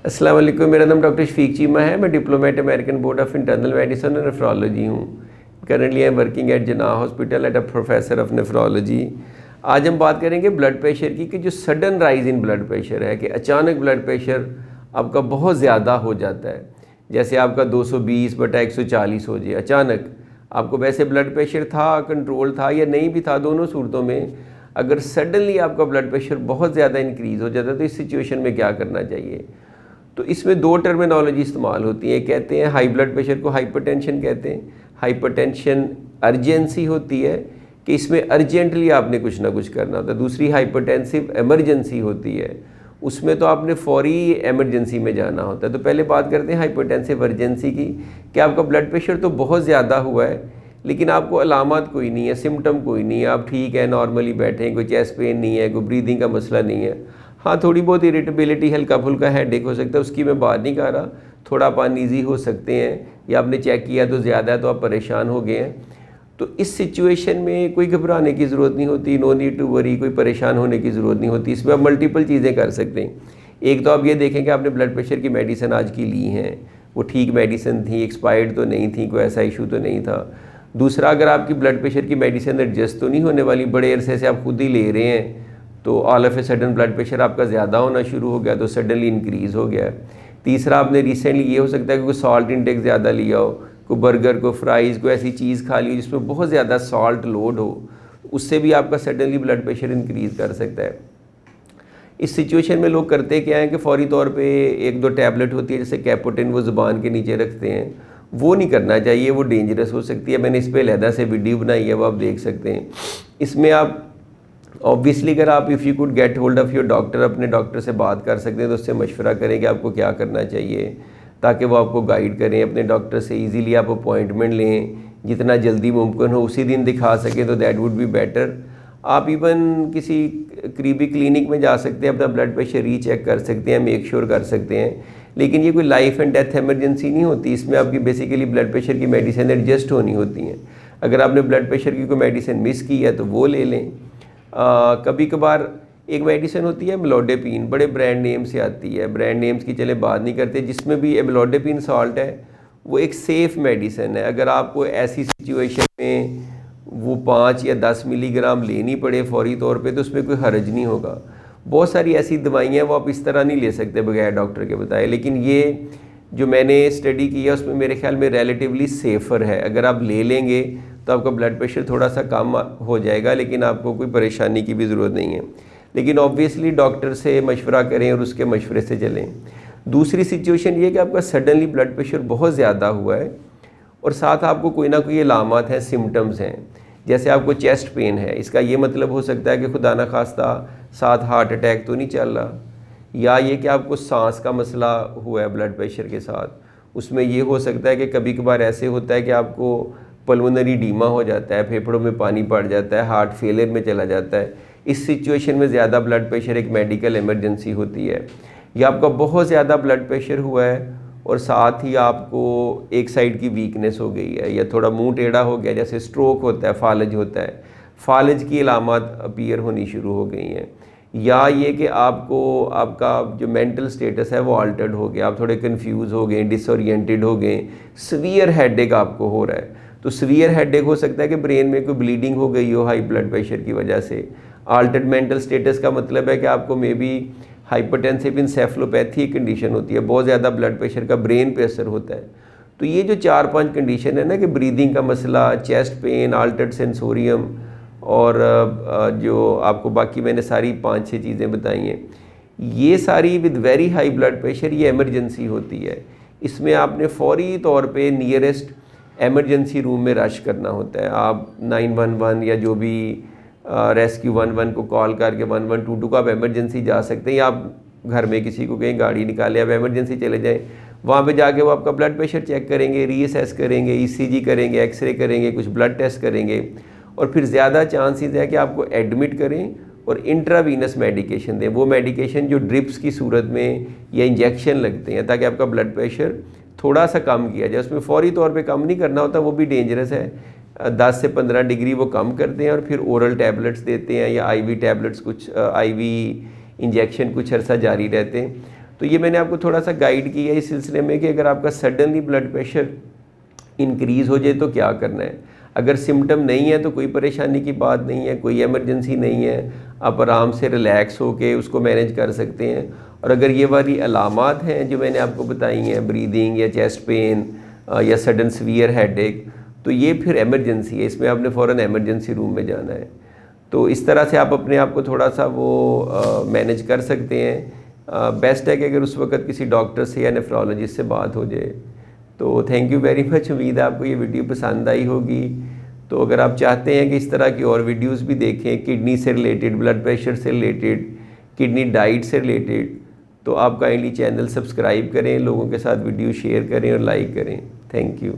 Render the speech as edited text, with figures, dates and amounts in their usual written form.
अस्सलाम वालेकुम। मेरा नाम डॉक्टर शफीक चीमा है। मैं diplomat American board of internal medicine और नेफ्रोलॉजी हूँ। Currently I am working at Jinnah hospital at a professor of nephrology. आज हम बात करेंगे ब्लड प्रेशर की कि जो sudden rise in blood pressure है कि अचानक ब्लड प्रेशर आपका बहुत ज़्यादा हो जाता है। जैसे आपका 220/140 हो जाए अचानक। आपको वैसे ब्लड प्रेशर था, कंट्रोल था या नहीं भी था, दोनों सूरतों में अगर सडनली आपका ब्लड प्रेशर बहुत ज़्यादा इंक्रीज़ हो जाता है तो इस सिचुएशन में क्या करना चाहिए। तो इसमें दो टर्मिनोलॉजी इस्तेमाल होती है। कहते हैं हाई ब्लड प्रेशर को हाइपरटेंशन कहते हैं। हाइपरटेंशन अर्जेंसी होती है कि इसमें अर्जेंटली आपने कुछ ना कुछ करना होता है। दूसरी हाइपरटेंसिव इमरजेंसी होती है, उसमें तो आपने फौरी इमरजेंसी में जाना होता है। तो पहले बात करते हैं हाइपरटेंसिव अर्जेंसी की कि आपका ब्लड प्रेशर तो बहुत ज़्यादा हुआ है लेकिन आपको अलामत कोई नहीं है, सिम्टम कोई नहीं है, आप ठीक है, नॉर्मली बैठे हैं, कोई चेस्ट पेन नहीं है, कोई ब्रीदिंग का मसला नहीं है। हाँ, थोड़ी बहुत इरिटेबिलिटी, हल्का फुल्का हेडेक हो सकता है, उसकी मैं बात नहीं कर रहा। थोड़ा आप अनईजी हो सकते हैं या आपने चेक किया तो ज़्यादा है तो आप परेशान हो गए हैं। तो इस सिचुएशन में कोई घबराने की ज़रूरत नहीं होती, नो नीड टू वरी, कोई परेशान होने की ज़रूरत नहीं होती। इसमें आप मल्टीपल चीज़ें कर सकते हैं। एक तो आप ये देखें कि आपने ब्लड प्रेशर की मेडिसिन आज की ली हैं, वो ठीक मेडिसिन थी, एक्सपायर्ड तो नहीं थी, कोई ऐसा इशू तो नहीं था। दूसरा, अगर आपकी ब्लड प्रेशर की मेडिसिन एडजस्ट तो नहीं होने वाली, बड़े अरसे से आप खुद ही ले रहे हैं तो all of a sudden blood pressure आपका ज़्यादा होना शुरू हो गया तो सडनली इंक्रीज़ हो गया। तीसरा, आपने रिसेंटली ये हो सकता है कि कोई सॉल्ट इंटेक ज़्यादा लिया हो, कोई बर्गर, कोई फ्राइज़, कोई ऐसी चीज़ खा ली हो जिसमें बहुत ज़्यादा सॉल्ट लोड हो, उससे भी आपका सडनली ब्लड प्रेशर इंक्रीज़ कर सकता है। इस सिचुएशन में लोग करते क्या हैं कि फ़ौरी तौर पे एक दो टैबलेट होती है जैसे कैपोटिन, वो ज़ुबान के नीचे रखते हैं। वो नहीं करना चाहिए, वो डेंजरस हो सकती है। मैंने इस पर अलहदा से वीडियो बनाई है, वो आप देख सकते हैं। इसमें आप ऑब्वियसली अगर आप if you could get hold of your doctor, अपने डॉक्टर से बात कर सकते हैं तो उससे मशवरा करें कि आपको क्या करना चाहिए ताकि वो आपको गाइड करें। अपने डॉक्टर से इजीली आप अपॉइंटमेंट लें, जितना जल्दी मुमकिन हो उसी दिन दिखा सकें तो दैट वुड बी बेटर। आप इवन किसी करीबी क्लिनिक में जा सकते हैं, अपना ब्लड प्रेशर रीचेक कर सकते हैं, मेक श्योर कर सकते हैं। लेकिन ये कोई लाइफ एंड डेथ इमरजेंसी नहीं होती। इसमें आपकी बेसिकली ब्लड प्रेशर की मेडिसिन एडजस्ट होनी होती हैं। अगर आपने ब्लड प्रेशर की कोई मेडिसिन मिस की है तो वो ले लें। कभी कभार एक मेडिसिन होती है एमलोडेपिन, बड़े ब्रांड नेम से आती है, ब्रांड नेम्स की चले बात नहीं करते, जिसमें भी एमलोडेपिन सॉल्ट है, वो एक सेफ़ मेडिसिन है। अगर आपको ऐसी सिचुएशन में वो 5 या 10 मिलीग्राम लेनी पड़े फौरी तौर पे तो उसमें कोई हर्ज नहीं होगा। बहुत सारी ऐसी दवाइयाँ वो आप इस तरह नहीं ले सकते बगैर डॉक्टर के बताए, लेकिन ये जो मैंने स्टडी की है उसमें मेरे ख्याल में रिलेटिवली सेफ़र है। अगर आप ले लेंगे तो आपका ब्लड प्रेशर थोड़ा सा कम हो जाएगा लेकिन आपको कोई परेशानी की भी ज़रूरत नहीं है। लेकिन ऑब्वियसली डॉक्टर से मशवरा करें और उसके मशवरे से चलें। दूसरी सिचुएशन ये कि आपका सडनली ब्लड प्रेशर बहुत ज़्यादा हुआ है और साथ आपको कोई ना कोई अलामत हैं, सिम्टम्स हैं। जैसे आपको चेस्ट पेन है, इसका ये मतलब हो सकता है कि खुदा न खास्ता साथ हार्ट अटैक तो नहीं चल रहा, या ये कि आपको सांस का मसला हुआ है ब्लड प्रेशर के साथ। उसमें ये हो सकता है कि कभी कभार ऐसे होता है कि आपको पल्मोनरी डीमा हो जाता है, फेफड़ों में पानी पड़ जाता है, हार्ट फेलियर में चला जाता है। इस सिचुएशन में ज़्यादा ब्लड प्रेशर एक मेडिकल इमरजेंसी होती है। या आपका बहुत ज़्यादा ब्लड प्रेशर हुआ है और साथ ही आपको एक साइड की वीकनेस हो गई है या थोड़ा मुंह टेढ़ा हो गया, जैसे स्ट्रोक होता है, फालज होता है, फालज की अलामत अपीयर होनी शुरू हो गई हैं। या ये कि आपको आपका जो मेंटल स्टेटस है वो अल्टर्ड हो गया, आप थोड़े कंफ्यूज हो गए, डिसोरिएंटेड हो गए, सीवियर हेडेक आपको हो रहा है। तो सीवियर हेडेक हो सकता है कि ब्रेन में कोई ब्लीडिंग हो गई हो हाई ब्लड प्रेशर की वजह से। अल्टर्ड मेंटल स्टेटस का मतलब है कि आपको मे बी हाइपरटेंसिव इंसेफलोपैथी कंडीशन होती है, बहुत ज़्यादा ब्लड प्रेशर का ब्रेन पे असर होता है। तो ये जो 4-5 कंडीशन है ना कि ब्रीदिंग का मसला, चेस्ट पेन, अल्टर्ड सेंसोरियम और जो आपको बाकी मैंने सारी 5-6 चीज़ें बताई हैं, ये सारी with very high blood pressure ये इमरजेंसी होती है। इसमें आपने फौरी तौर पे नियरेस्ट एमरजेंसी रूम में रश करना होता है। आप 911 या जो भी रेस्क्यू 11 को कॉल करके 1122 को आप एमरजेंसी जा सकते हैं, या आप घर में किसी को कहीं गाड़ी निकालें, आप एमरजेंसी चले जाएं। वहाँ पे जाके वो आपका ब्लड प्रेशर चेक करेंगे, रीअसेस करेंगे, ईसीजी करेंगे, एक्सरे करेंगे, कुछ ब्लड टेस्ट करेंगे और फिर ज़्यादा चांसेस है कि आपको एडमिट करें और इंट्रावीनस मेडिकेशन दें। वो मेडिकेशन जो ड्रिप्स की सूरत में या इंजेक्शन लगते हैं ताकि आपका ब्लड प्रेशर थोड़ा सा कम किया जाए। उसमें फौरी तौर पे कम नहीं करना होता, वो भी डेंजरस है। 10 से 15 डिग्री वो कम करते हैं और फिर ओरल टैबलेट्स देते हैं या आईवी टैबलेट्स, कुछ आईवी इंजेक्शन कुछ अर्सा जारी रहते हैं। तो ये मैंने आपको थोड़ा सा गाइड किया है इस सिलसिले में कि अगर आपका सडनली ब्लड प्रेशर इंक्रीज़ हो जाए तो क्या करना है। अगर सिम्टम नहीं है तो कोई परेशानी की बात नहीं है, कोई इमरजेंसी नहीं है, आप आराम से रिलैक्स होके उसको मैनेज कर सकते हैं। और अगर ये वाली अलामात हैं जो मैंने आपको बताई हैं, ब्रीदिंग या चेस्ट पेन या सडन सीवियर हेडेक, तो ये फिर इमरजेंसी है, इसमें आपने फ़ौरन इमरजेंसी रूम में जाना है। तो इस तरह से आप अपने आप को थोड़ा सा वो मैनेज कर सकते हैं। बेस्ट है कि अगर उस वक्त किसी डॉक्टर से या नेफ्रोलॉजिस्ट से बात हो जाए। तो थैंक यू वेरी मच। उम्मीद है आपको ये वीडियो पसंद आई होगी। तो अगर आप चाहते हैं कि इस तरह की और वीडियोस भी देखें किडनी से रिलेटेड, ब्लड प्रेशर से रिलेटेड, किडनी डाइट से रिलेटेड, तो आप काइंडली चैनल सब्सक्राइब करें, लोगों के साथ वीडियो शेयर करें और लाइक करें। Thank you.